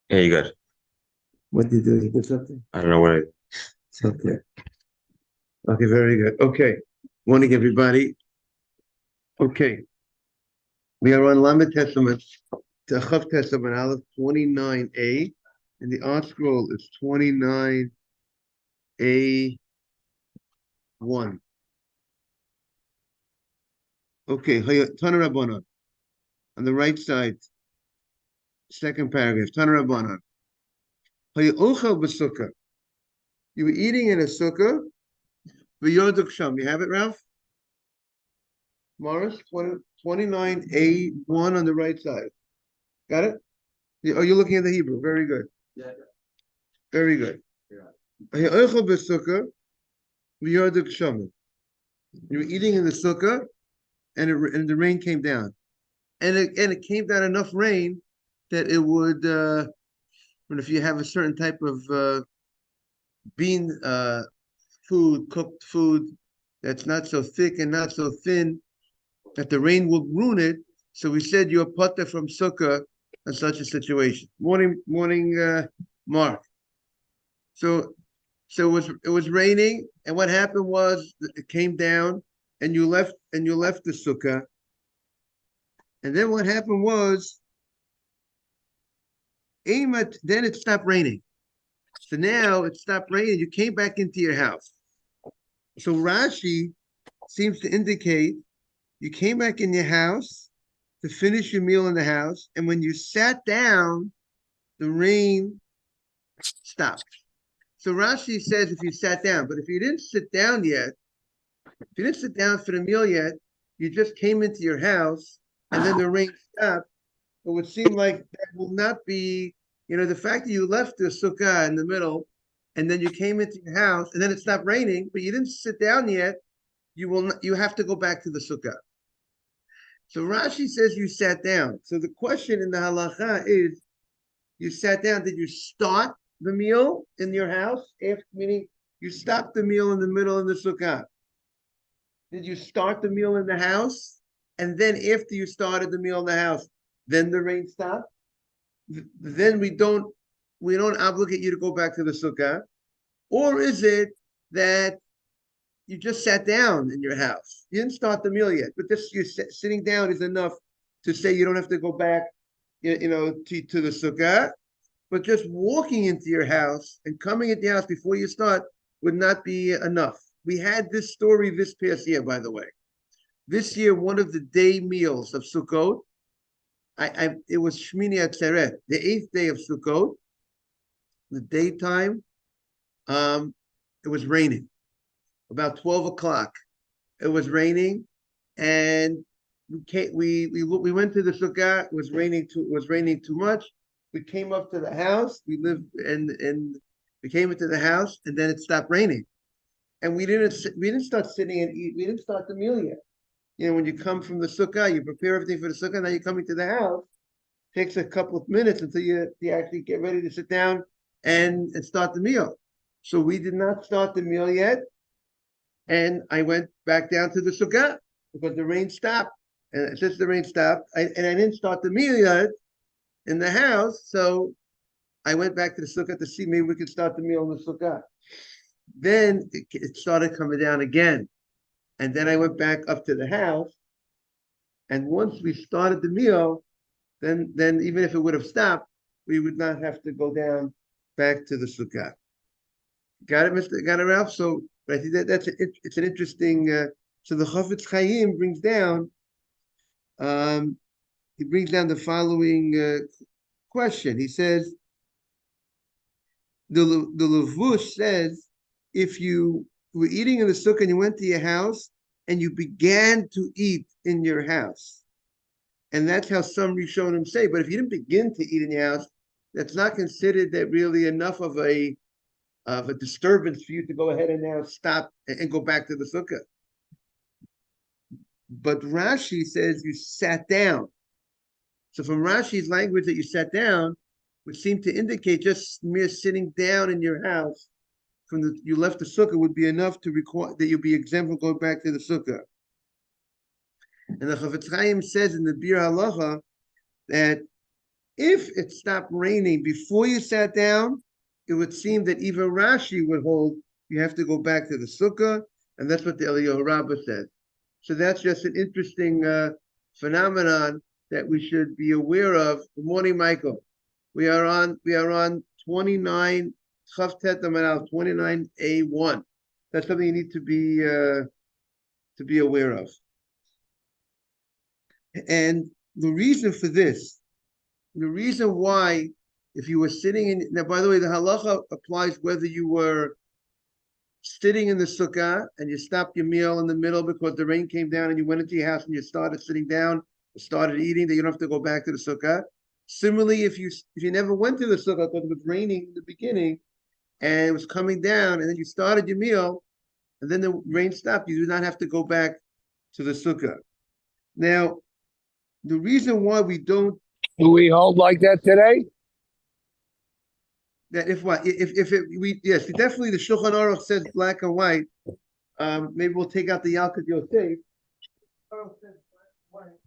Yeah, you got it. What did you do? You did something? I don't know what I. It's okay. Okay, very good. Okay. Morning, everybody. Okay. We are on Lamed Testament, Chav Testament, Aleph 29a, and the art scroll is 29a1. Okay, Tana Rabbanan. On the right side, second paragraph, Tana Rabbanan. Hayuchel b'sukkah. You were eating in a sukkah, v'yoduk sham. You have it, Ralph? Morris, 29a1 on the right side. Got it? Oh, you're looking at the Hebrew. Very good. Yeah. Very good. Hayuchel b'sukkah, v'yoduk sham. You were eating in the sukkah, and the rain came down, and it came down enough rain that it would. And if you have a certain type of bean food, cooked food that's not so thick and not so thin, that the rain will ruin it. So we said you're potter from sukkah in such a situation. Morning, Mark. So it was raining, and what happened was it came down, and you left the sukkah, and then what happened was then it stopped raining. So now it stopped raining. You came back into your house. So Rashi seems to indicate you came back in your house to finish your meal in the house, and when you sat down, the rain stopped. So Rashi says if you sat down, but if you didn't sit down yet, if you didn't sit down for the meal yet, you just came into your house, and then the rain stopped. It would seem like that will not be, the fact that you left the sukkah in the middle and then you came into your house and then it stopped raining, but you didn't sit down yet, you have to go back to the sukkah. So Rashi says you sat down. So the question in the halacha is, you sat down, did you start the meal in your house? Meaning you stopped the meal in the middle of the sukkah. Did you start the meal in the house? And then after you started the meal in the house, then the rain stopped? Then we don't obligate you to go back to the sukkah? Or is it that you just sat down in your house? You didn't start the meal yet, but just you sitting down is enough to say you don't have to go back, to the sukkah. But just walking into your house and coming into your house before you start would not be enough. We had this story this past year, by the way. This year, one of the day meals of Sukkot, it was Shmini Atzeret, the 8th day of Sukkot, the daytime. It was raining about 12 o'clock. It was raining, and we went to the sukkah. It was raining too much. We came up to the house. And we came into the house, and then it stopped raining, and we didn't start sitting and eat. We didn't start the meal yet. When you come from the sukkah, you prepare everything for the sukkah. Now you're coming to the house. It takes a couple of minutes until you actually get ready to sit down and start the meal. So we did not start the meal yet, and I went back down to the sukkah because the rain stopped. And since the rain stopped, and I didn't start the meal yet in the house, so I went back to the sukkah to see maybe we could start the meal in the sukkah. Then it started coming down again, and then I went back up to the house. And once we started the meal, then even if it would have stopped, we would not have to go down back to the sukkah. Got it, Ralph? So I think it's an interesting. So the Chafetz Chaim brings down. He brings down the following question. He says the Levush says if you were eating in the sukkah and you went to your house and you began to eat in your house, and that's how some Rishonim say. But if you didn't begin to eat in your house, that's not considered that really enough of a disturbance for you to go ahead and now stop and go back to the sukkah. But Rashi says you sat down. So from Rashi's language that you sat down would seem to indicate just mere sitting down in your house you left the sukkah would be enough to require that you'd be exempt from going back to the sukkah. And the Chafetz Chaim says in the Bir Halacha that If it stopped raining before you sat down, it would seem that even Rashi would hold you have to go back to the sukkah, and that's what the Eliyahu Rabbah says. So that's just an interesting phenomenon that we should be aware of. Good morning, Michael. We are on 29 Chavtet Amanal 29A1. That's something you need to be aware of. And the reason for this, the reason why, if you were sitting in, now by the way, the halacha applies whether you were sitting in the sukkah and you stopped your meal in the middle because the rain came down and you went into your house and you started sitting down, started eating, that you don't have to go back to the sukkah. Similarly, if you never went to the sukkah because it was raining in the beginning and it was coming down and then you started your meal and then the rain stopped, you do not have to go back to the sukkah. Now, the reason why we don't, Do we hold like that today? that if what if it we yes, definitely the Shulchan Aruch says black and white. Maybe we'll take out the Yalkut Yosef. Aruch says black and white.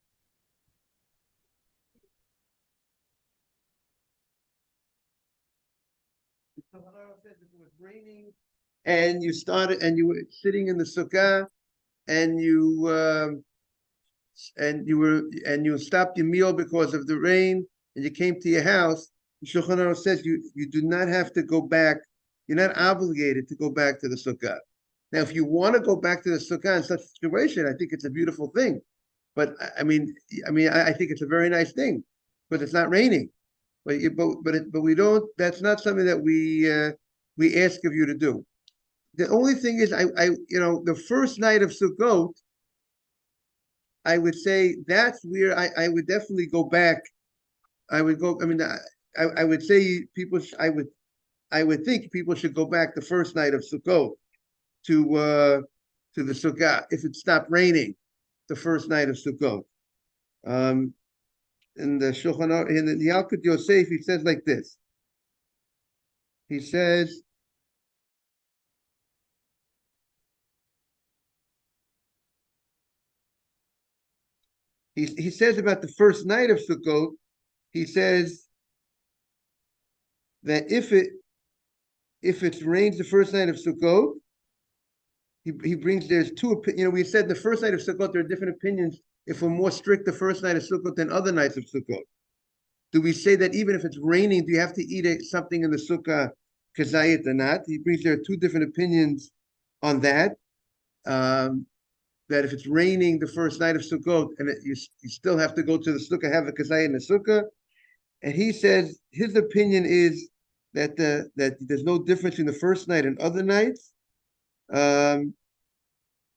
The Shulchan Aruch says if it was raining and you started and you were sitting in the sukkah and you stopped your meal because of the rain and you came to your house, the Shulchan Aruch says you do not have to go back. You're not obligated to go back to the sukkah. Now, if you want to go back to the sukkah in such a situation, I think it's a beautiful thing. But I think it's a very nice thing because it's not raining. But we don't. That's not something that we ask of you to do. The only thing is, the first night of Sukkot, I would say that's where I would definitely go back. I would go. I mean, I would say people. I would think people should go back the first night of Sukkot to the Sukkah if it stopped raining the first night of Sukkot. In the Shulchan Aruch, in the Yalkut Yosef, he says like this. He says, he says about the first night of Sukkot, he says that if it rains the first night of Sukkot, he brings there's two. We said the first night of Sukkot there are different opinions. If we're more strict the first night of Sukkot than other nights of Sukkot, do we say that even if it's raining, do you have to eat something in the sukkah kazayit or not? He brings there are two different opinions on that. That if it's raining the first night of Sukkot and you still have to go to the sukkah, have a kazayit in the sukkah, and he says his opinion is that that there's no difference in the first night and other nights.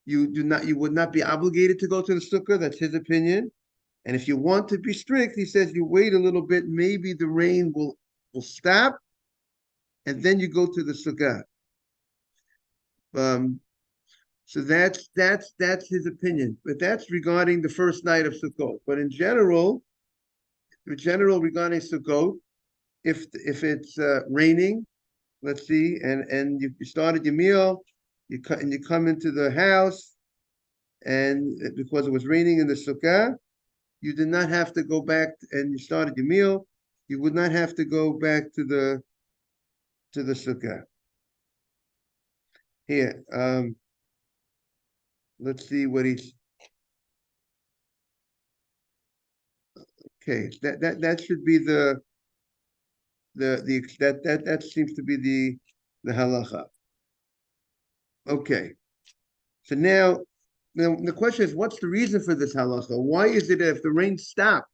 You would not be obligated to go to the sukkah. That's his opinion. And if you want to be strict, he says you wait a little bit, maybe the rain will stop, and then you go to the sukkah. So that's his opinion. But that's regarding the first night of Sukkot. But in general regarding Sukkot, if it's raining, let's see, and you started your meal, you come into the house, and because it was raining in the sukkah, you did not have to go back, and you started your meal. You would not have to go back to the sukkah. Here, let's see what he's. Okay, that should be that seems to be the halacha. Okay, so now the question is, what's the reason for this halacha? Why is it that if the rain stopped,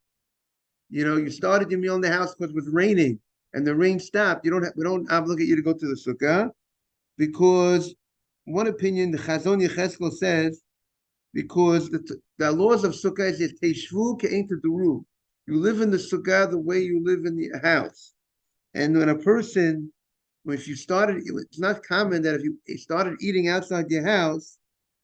you started your meal in the house because it was raining, and the rain stopped, we don't obligate you to go to the sukkah, because one opinion, the Chazon Yecheskel says, because the laws of sukkah is teshvu ke'ein teduru. You live in the sukkah the way you live in the house, and if you started, it's not common that if you started eating outside your house,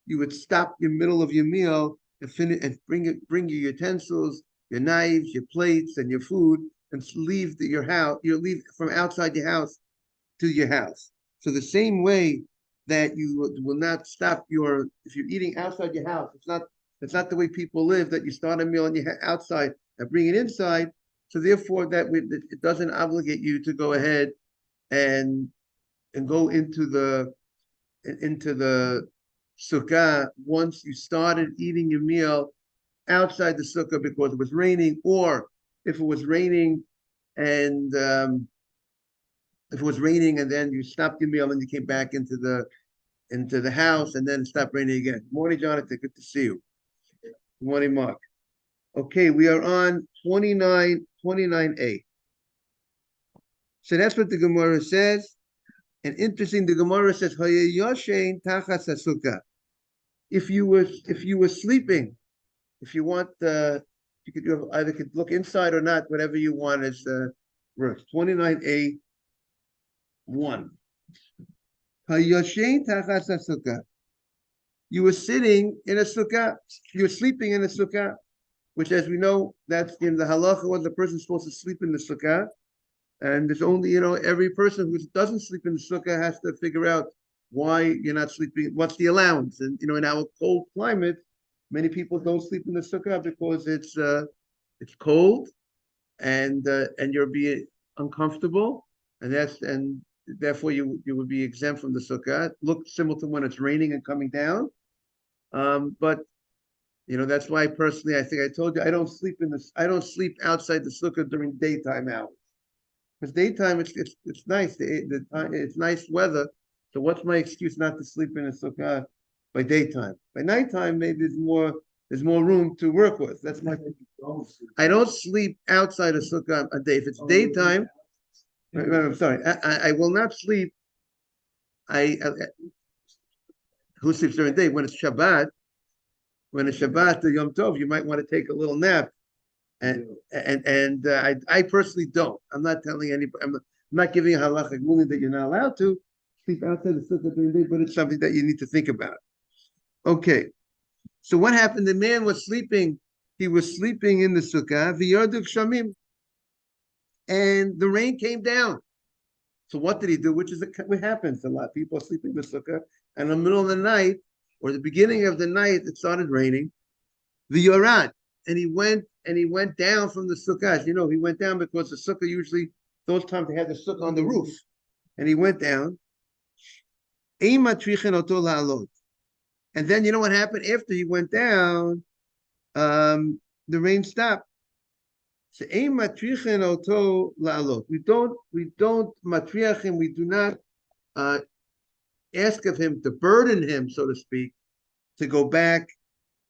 you would stop your middle of your meal and finish and bring your utensils, your knives, your plates, and your food, and leave your house. You leave from outside your house to your house. So the same way that you will not stop if you're eating outside your house, it's not the way people live, that you start a meal and you outside and bring it inside. So therefore, it doesn't obligate you to go ahead and go into the sukkah once you started eating your meal outside the sukkah because it was raining, or if it was raining and if it was raining and then you stopped your meal and you came back into the house and then it stopped raining again. Good morning, Jonathan. Good to see you. Good morning, Mark. Okay, we are on 29a. So that's what the Gemara says. And interesting, the Gemara says, if you were sleeping, if you want, you either could look inside or not, whatever you want is verse 29a 1. You were sitting in a sukkah. You were sleeping in a sukkah, which, as we know, that's in the halacha when the person is supposed to sleep in the sukkah. And there's only, every person who doesn't sleep in the sukkah has to figure out why you're not sleeping. What's the allowance? And in our cold climate, many people don't sleep in the sukkah because it's cold and you're being uncomfortable, and therefore you would be exempt from the sukkah. It looks similar to when it's raining and coming down, but that's why personally I think I told you I don't sleep outside the sukkah during daytime hours. Because daytime, it's nice. It's nice weather. So what's my excuse not to sleep in a sukkah by daytime? By nighttime, maybe there's more room to work with. That's my. I don't sleep outside a sukkah a day. If it's daytime, I'm sorry. I will not sleep. Who sleeps during the day? When it's Shabbat, the Yom Tov, you might want to take a little nap. And I personally don't. I'm not telling anybody. I'm not giving a halachic ruling that you're not allowed to sleep outside the sukkah during the day, but it's something that you need to think about. Okay, so what happened? The man was sleeping. He was sleeping in the sukkah. V'yarduk shamim, and the rain came down. So what did he do? What happens a lot. People are sleeping in the sukkah, and in the middle of the night or the beginning of the night, it started raining. V'yorad, and he went down from the sukkah. He went down because the sukkah usually, those times they had the sukkah on the roof. And he went down. And then you know what happened? After he went down, the rain stopped. So we don't matriach him, we do not ask of him to burden him, so to speak, to go back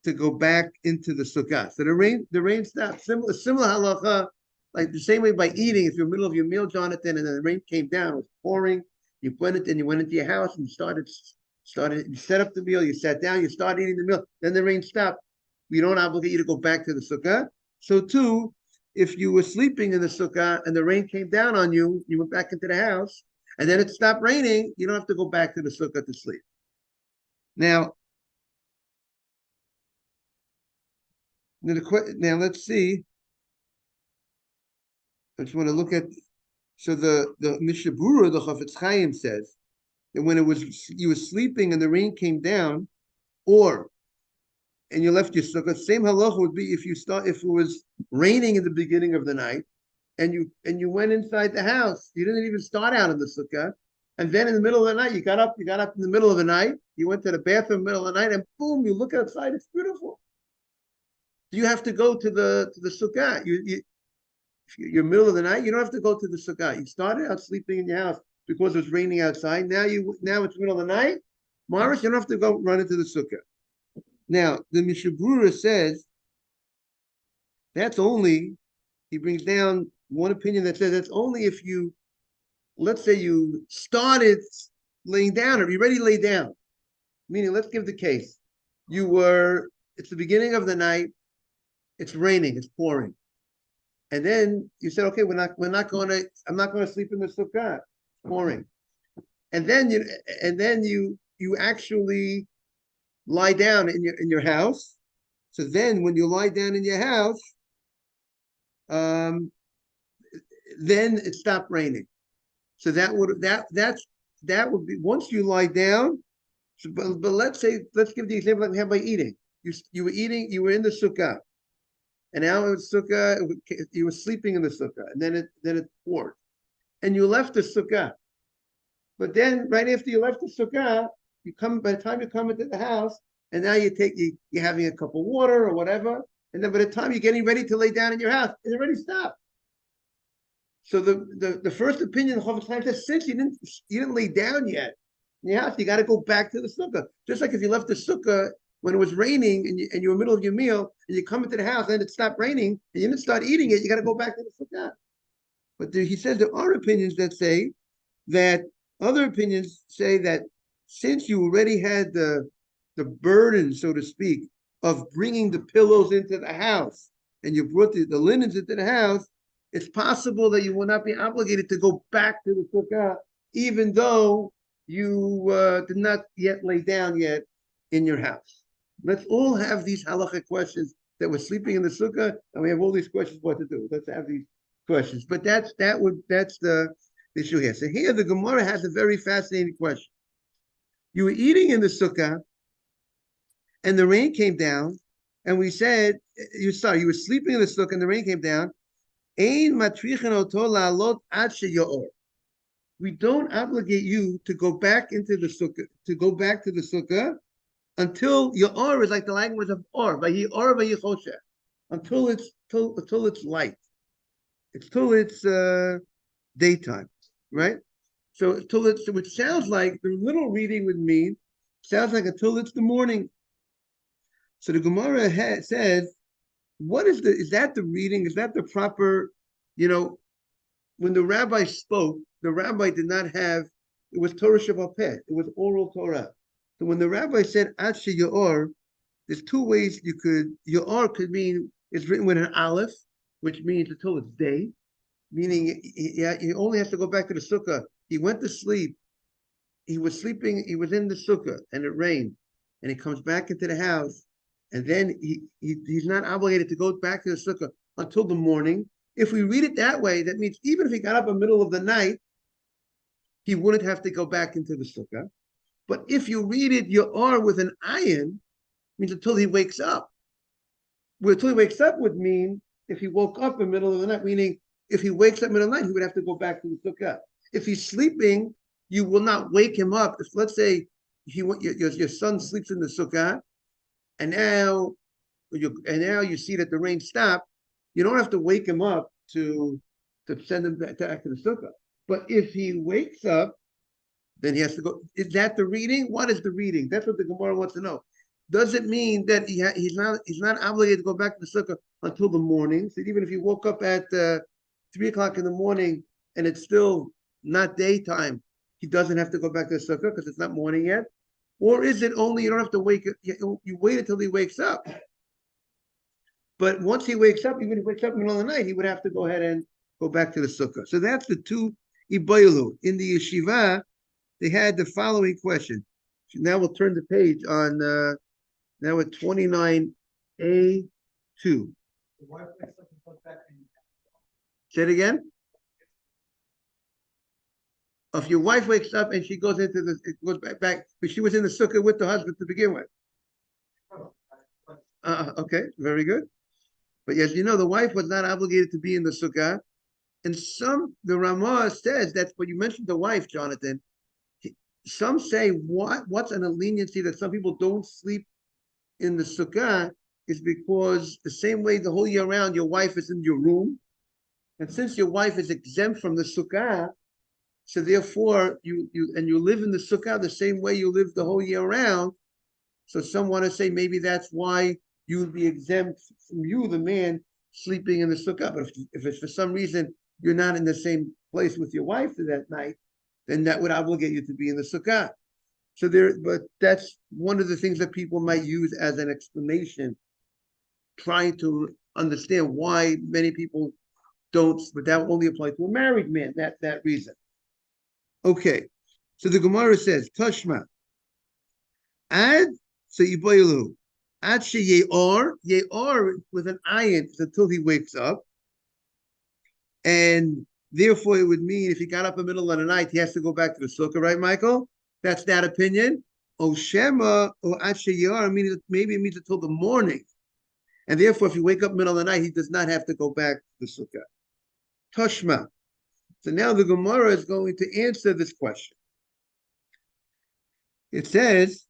into the sukkah. So the rain stopped. Similar halacha, like the same way by eating. If you're in the middle of your meal, Jonathan, and then the rain came down, it was pouring. You went into your house and you set up the meal. You sat down. You started eating the meal. Then the rain stopped. We don't obligate you to go back to the sukkah. So too, if you were sleeping in the sukkah and the rain came down on you, you went back into the house, and then it stopped raining. You don't have to go back to the sukkah to sleep. Now let's see. I just want to look at. So the Mishnah Berurah, the Chafetz Chaim says that when you were sleeping and the rain came down, and you left your sukkah, same halacha would be if it was raining in the beginning of the night, and you went inside the house. You didn't even start out in the sukkah, and then in the middle of the night you got up in the middle of the night. You went to the bathroom in the middle of the night, and boom, you look outside. It's beautiful. You have to go to the sukkah. If you're middle of the night, you don't have to go to the sukkah. You started out sleeping in your house because it was raining outside. Now it's middle of the night. Morris, you don't have to go run into the sukkah. Now, the Mishnah Berurah says that's only, he brings down one opinion that says that's only if let's say you started laying down or you already lay down. Meaning, let's give the case. It's the beginning of the night, it's raining, it's pouring. And then you said, okay, I'm not going to sleep in the sukkah. It's pouring. And then you actually lie down in your house. So then when you lie down in your house, then it stopped raining. So that would be once you lie down. So, but let's give the example of by eating. You were in the sukkah. and now it's sukkah. You were sleeping in the sukkah, and then it poured, and you left the sukkah. But then, right after you left the sukkah, you come. By the time you come into the house, and now you're having a cup of water or whatever, and then by the time you're getting ready to lay down in your house, it already stopped. So the first opinion of Chofetz Chaim says, since you didn't lay down yet in your house, you got to go back to the sukkah. Just like if you left the sukkah when it was raining and you were in the middle of your meal and you come into the house and it stopped raining and you didn't start eating it, you got to go back to the sukkah. But he says there are opinions that say that other opinions say that since you already had the burden, so to speak, of bringing the pillows into the house and you brought the linens into the house, it's possible that you will not be obligated to go back to the sukkah, even though you did not yet lay down yet in your house. Let's all have these halachic questions that we're sleeping in the sukkah, and we have all these questions what to do. Let's have these questions. But that's the issue here. So here the Gemara has a very fascinating question. You were eating in the sukkah, and the rain came down, and we said you were sleeping in the sukkah, and the rain came down. We don't obligate you to go back into the sukkah, until your is like the language of until it's light. It's till it's daytime, right? So which sounds like the little reading would mean sounds like until it's the morning. So the Gemara says, is that the reading? Is that the proper, when the rabbi spoke, the rabbi did not have, it was Torah Shabbat Peh, it was oral Torah. So when the rabbi said, Adshe Yaor, there's two ways Yaor could mean, it's written with an aleph, which means until it's day, meaning he only has to go back to the sukkah. He went to sleep, he was sleeping, he was in the sukkah, and it rained, and he comes back into the house, and then he's not obligated to go back to the sukkah until the morning. If we read it that way, that means even if he got up in the middle of the night, he wouldn't have to go back into the sukkah. But if you read it, with an ayin, means until he wakes up. Until he wakes up would mean if he woke up in the middle of the night, meaning if he wakes up in the middle of the night, he would have to go back to the sukkah. If he's sleeping, you will not wake him up. If, let's say, your son sleeps in the sukkah, and now you see that the rain stopped, you don't have to wake him up to send him back to the sukkah. But if he wakes up, then he has to go. Is that the reading? What is the reading? That's what the Gemara wants to know. Does it mean that he's not obligated to go back to the sukkah until the morning? So even if he woke up at 3 o'clock in the morning and it's still not daytime, he doesn't have to go back to the sukkah because it's not morning yet? Or is it only you don't have to wait? You wait until he wakes up. But once he wakes up, even if he wakes up in the middle of the night, he would have to go ahead and go back to the sukkah. So that's the two ibaylu. In the yeshiva, they had the following question. Now we'll turn the page on, now at 29A2. Say it again. If your wife wakes up and she goes goes back, but she was in the sukkah with the husband to begin with. Okay, very good. But yes, the wife was not obligated to be in the sukkah. And the Ramah says that's what you mentioned the wife, Jonathan. Some say what's an leniency that some people don't sleep in the sukkah is because the same way the whole year round your wife is in your room, and since your wife is exempt from the sukkah, so therefore you live in the sukkah the same way you live the whole year round. So some want to say maybe that's why you would be exempt from the man, sleeping in the sukkah. But if it's for some reason you're not in the same place with your wife that night, then that would obligate you to be in the sukkah. But that's one of the things that people might use as an explanation, trying to understand why many people don't, but that will only apply to a married man, that reason. Okay, so the Gemara says, Tashma, Ad, so Yiboilu, Ad Ye'or with an ayin until he wakes up, and therefore it would mean if he got up in the middle of the night, he has to go back to the sukkah, right, Michael? That's that opinion. O Shema or Ad Ye'or, maybe it means until the morning. And therefore, if you wake up middle of the night, he does not have to go back to the sukkah. Toshma. So now the Gemara is going to answer this question. It says,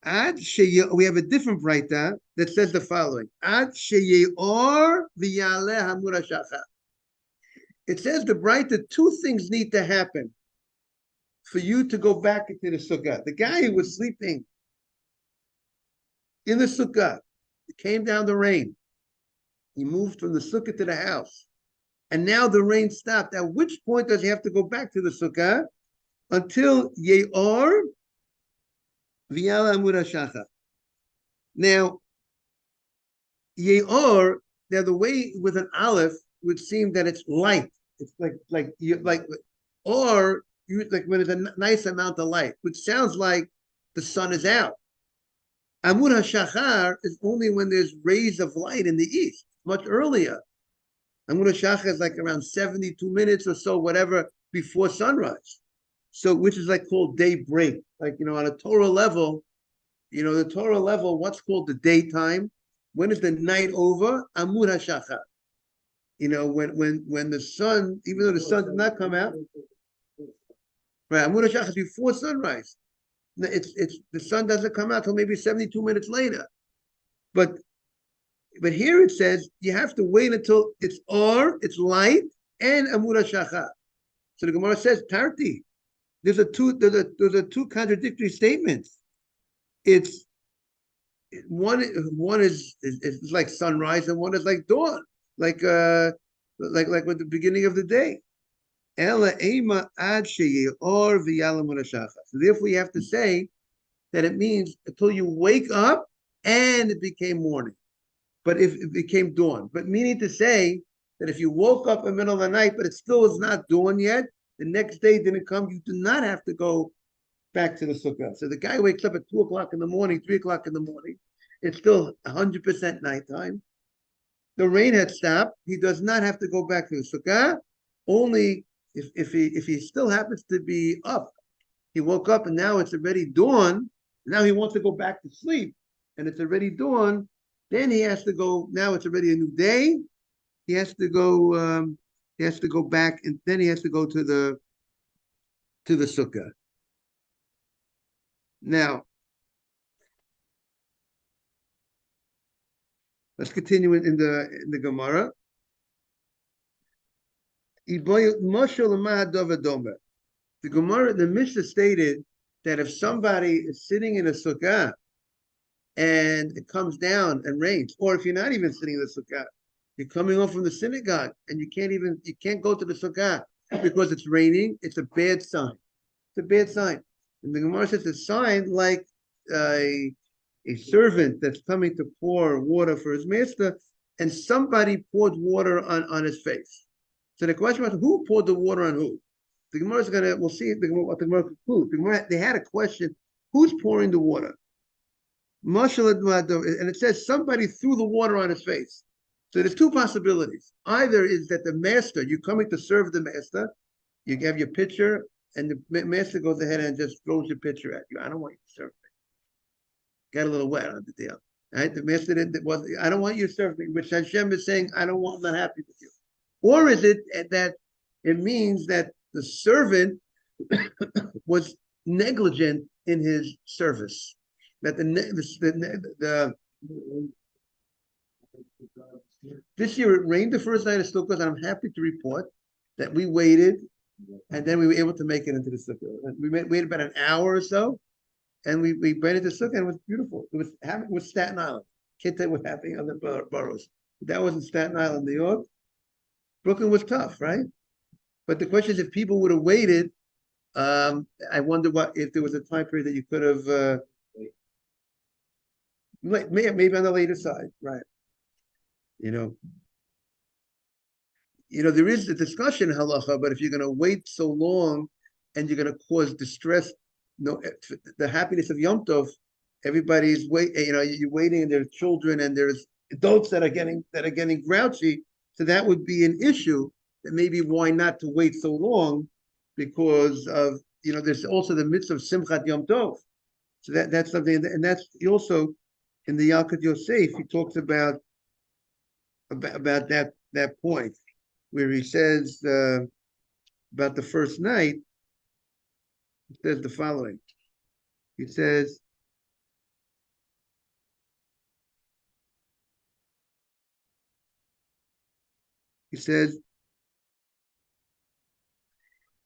we have a different brayta that says the following: Ad sheyeor v'yaleh hamura shacha. It says the brayta, two things need to happen for you to go back into the sukkah. The guy who was sleeping in the sukkah, it came down the rain. He moved from the sukkah to the house, and now the rain stopped. At which point does he have to go back to the sukkah? Until yeor v'yaleh hamura shacha. Now, yeor, now the way with an aleph would seem that it's light. It's or you like when it's a nice amount of light, which sounds like the sun is out. Amud HaShachar is only when there's rays of light in the east, much earlier. Amud HaShachar is like around 72 minutes or so, whatever, before sunrise. So, which is like called daybreak. Like, on a Torah level, the Torah level, what's called the daytime. When is the night over? Amud HaShachar. When the sun, even though the sun did not come out, right? Amud HaShachar is before sunrise. It's the sun doesn't come out till maybe 72 minutes later. But here it says you have to wait until it's light, and Amud HaShachar. So the Gemara says, Tarti, there's a two contradictory statements. It's one is like sunrise, and one is like dawn, like with the beginning of the day. So therefore, you have to say that it means until you wake up and it became morning. But if it became dawn, but meaning to say that if you woke up in the middle of the night, but it still is not dawn yet, the next day didn't come, you do not have to go back to the sukkah. So the guy wakes up at 2 o'clock in the morning, 3 o'clock in the morning. It's still 100% nighttime. The rain had stopped. He does not have to go back to the sukkah. Only if he still happens to be up, he woke up and now it's already dawn. Now he wants to go back to sleep, and it's already dawn. Then he has to go. Now it's already a new day. He has to go. He has to go back, and then he has to go to the sukkah. Now, let's continue in the Gemara. The Gemara, the Mishnah stated that if somebody is sitting in a sukkah and it comes down and rains, or if you're not even sitting in the sukkah, you're coming home from the synagogue and you can't go to the sukkah because it's raining, it's a bad sign. It's a bad sign. And the Gemara says it's a sign like a servant that's coming to pour water for his master, and somebody poured water on his face. So the question was, who poured the water on who? The Gemara is we'll see what the Gemara concludes. They had a question, who's pouring the water? And it says somebody threw the water on his face. So there's two possibilities. Either is that the master, you're coming to serve the master, you have your pitcher, and the master goes ahead and just throws your pitcher at you. I don't want you to serve me. Got a little wet on the deal. Right? The master I don't want you to serve me, which Hashem is saying, I'm not happy with you. Or is it that it means that the servant was negligent in his service? That this year it rained the first night of Sukkot, and I'm happy to report that we waited, and then we were able to make it into the Sukkot. We waited about an hour or so, and we went into Sukkot, and it was beautiful. It was Staten Island. Can't tell you what's happening on the boroughs. That was in Staten Island, New York. Brooklyn was tough, right? But the question is, if people would have waited, I wonder if there was a time period that you could have, maybe on the later side, right? There is a discussion in halacha, but if you're going to wait so long and you're going to cause distress, the happiness of Yom Tov, everybody's you're waiting, and there's children and there's adults that are getting grouchy. So that would be an issue. That maybe why not to wait so long, because of there's also the midst of Simchat Yom Tov. So that's something, and that's also in the Yalkut Yosef, he talks about that point where he says about the first night. He says the following. He says,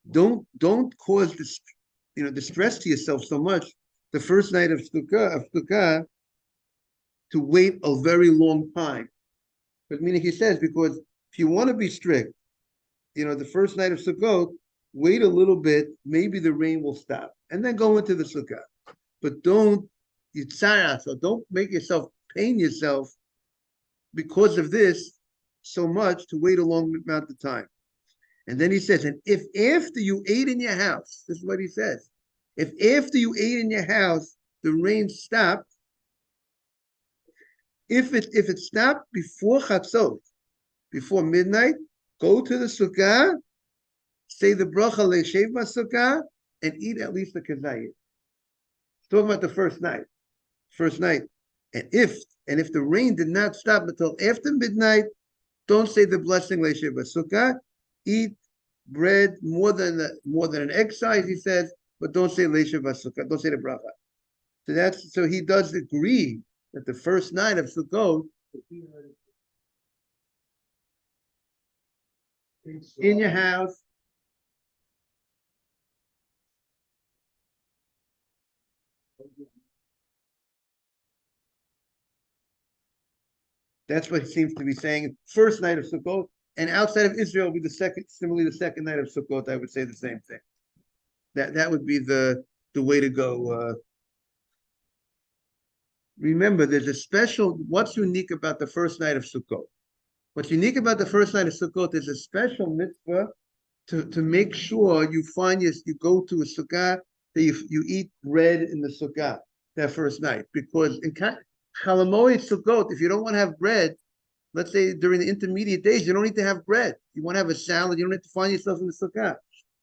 don't cause this, distress to yourself so much the first night of Sukkah to wait a very long time. But meaning he says, because if you want to be strict, the first night of Sukkot, wait a little bit, maybe the rain will stop, and then go into the Sukkah. But don't yitzara, so don't make yourself pain yourself because of this so much to wait a long amount of time. And then he says, and if after you ate in your house, this is what he says, if after you ate in your house, the rain stopped, if it stopped before Chatzot, before midnight, go to the Sukkah, say the bracha le'shev Sukkah, and eat at least the kazayit. Talking about the first night. And if the rain did not stop until after midnight, don't say the blessing le'shev Sukkah. Eat bread more than an egg size, he says, but don't say le'shev Sukkah. Don't say the bracha. So he does agree that the first night of Sukkot, in your house, that's what he seems to be saying. First night of Sukkot, and outside of Israel will be similarly the second night of Sukkot. I would say the same thing. That would be the way to go. Remember, there's a special. What's unique about the first night of Sukkot? What's unique about the first night of Sukkot? There's a special mitzvah to make sure you go to a sukkah that you eat bread in the sukkah that first night, because in Chalamoid Sukkot, if you don't want to have bread, let's say during the intermediate days, you don't need to have bread. You want to have a salad, you don't need to find yourself in the sukkah.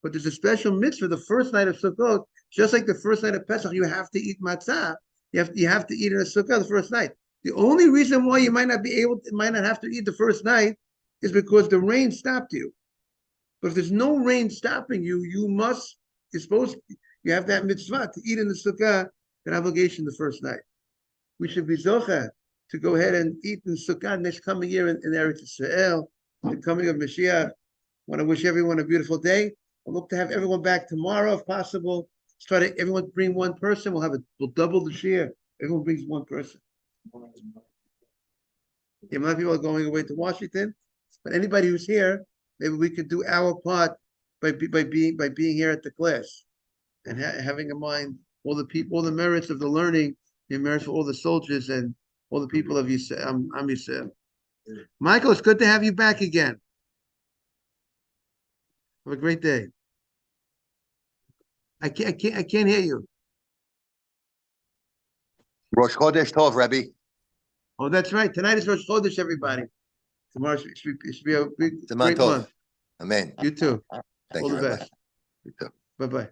But there's a special mitzvah the first night of Sukkot, just like the first night of Pesach, you have to eat matzah. You have to eat in a sukkah the first night. The only reason why you might not have to eat the first night is because the rain stopped you. But if there's no rain stopping you, you have that mitzvah to eat in the sukkah, an obligation the first night. We should be zocheh to go ahead and eat in sukkah next coming year in Eretz Yisrael, the coming of Mashiach. I want to wish everyone a beautiful day. I look to have everyone back tomorrow if possible. Let's try to everyone bring one person. We'll double the share. Everyone brings one person. Yeah, a lot of people are going away to Washington, but anybody who's here, maybe we could do our part by being here at the class and having in mind all the merits of the learning, the merits for all the soldiers and all the people of Yisrael. I'm Yisrael. Michael, it's good to have you back again. Have a great day. I can't hear you. Rosh Chodesh Tov, Rebbe. Oh, that's right. Tonight is Rosh Chodesh, everybody. Tomorrow should be a great month. Amen. You too. Thank All you the very best. much. You too. Bye-bye.